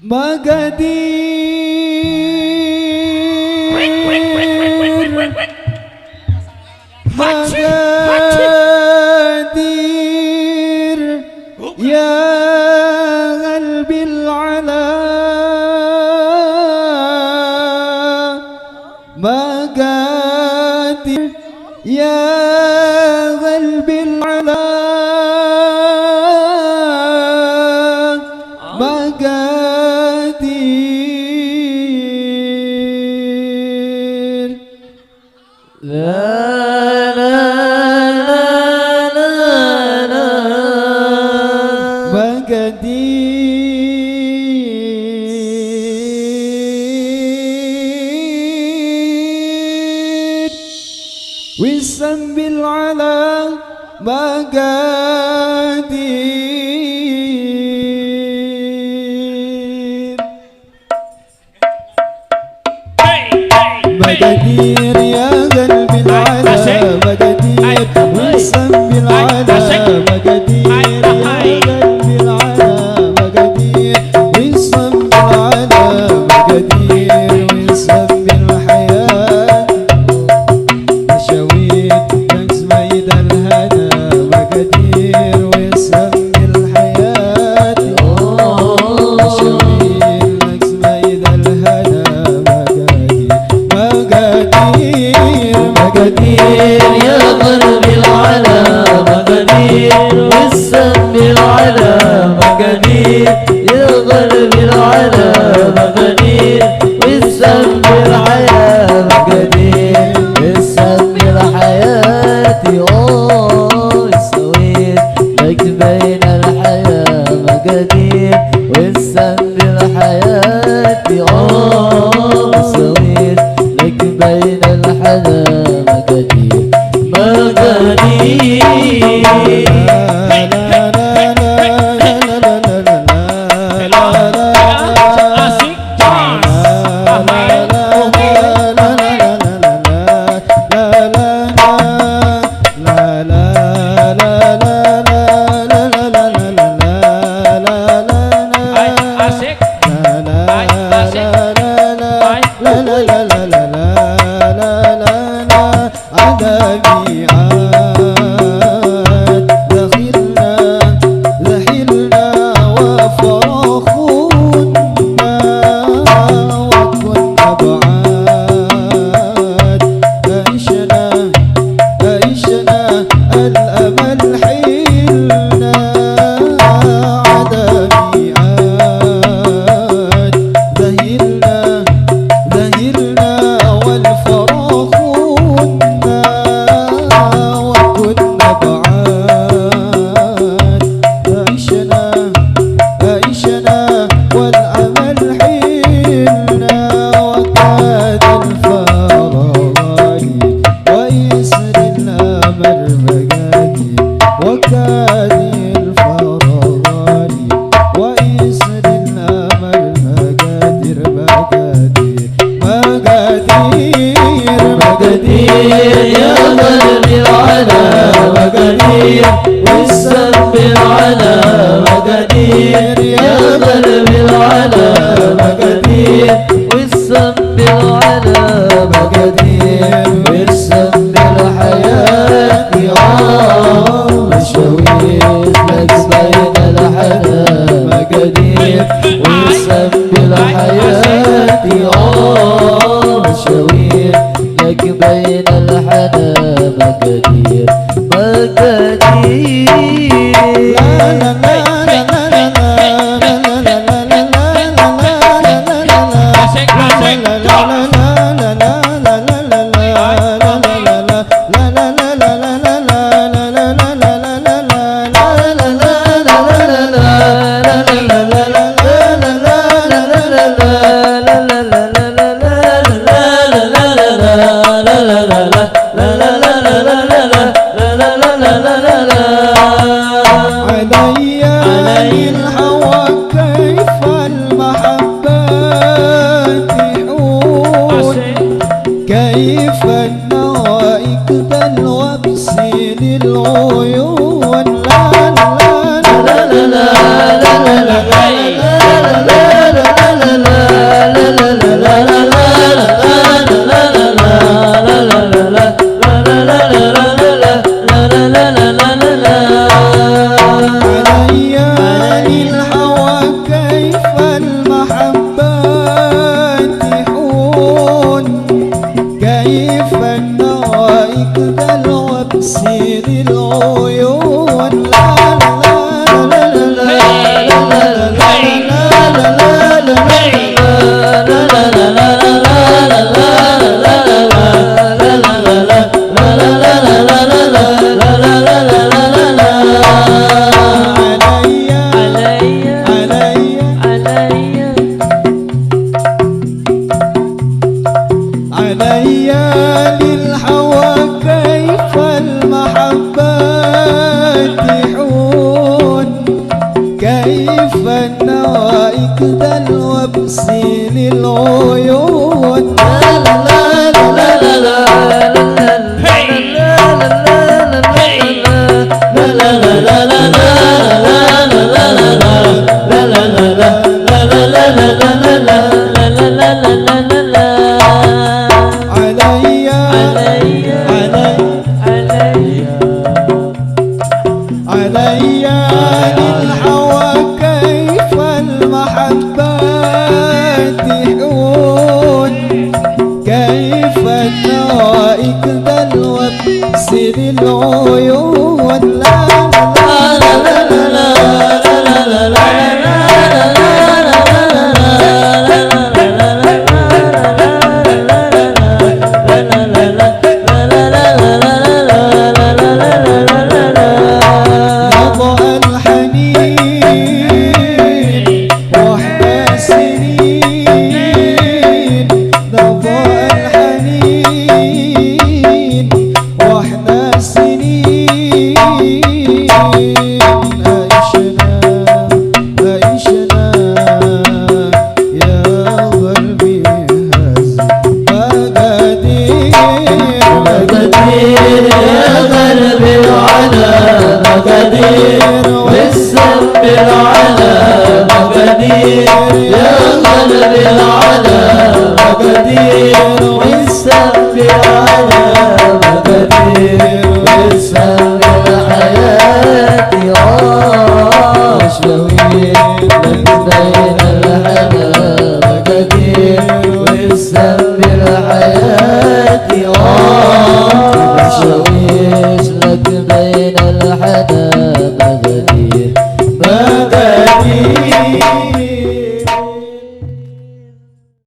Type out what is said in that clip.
Magadir ya qalbil ala Magadir ya qalbil ala Magadir Wisam bil ala Magadir Magadir ya qalbil ala Magadir Wisam bil ala Magadir ya qalbil ala Magadir Wisam bil ala Magadir Wisam bil hayat Mashawid Maksmaid al-hana Magadir Wisam bil hayat Mashawid Maksmaid al-hana Magadir يا قلب العلا مقادير والسم العلا مقادير يا قلب العلا مقادير والسم الحياة مقادير والسم الحياة سويت لك بين الحياة مقادير والسم الحياة سويت لك بين الحياة والسم العلا مقادير يا قلب العلا مقادير والسم العلا مقادير والسم الحياة مشاوير لك بين الحلا مقادير والسم الحياة مشاوير لك بين الحلا مقادير la la la وابسل العيون علي للهوى كيف المحبة تهون كيف النوائك ذل وابسل العيون لا لا لا لا لا لا والسم بالعلا مقادير يا قلب العلا مقادير والسم بالعلا مقادير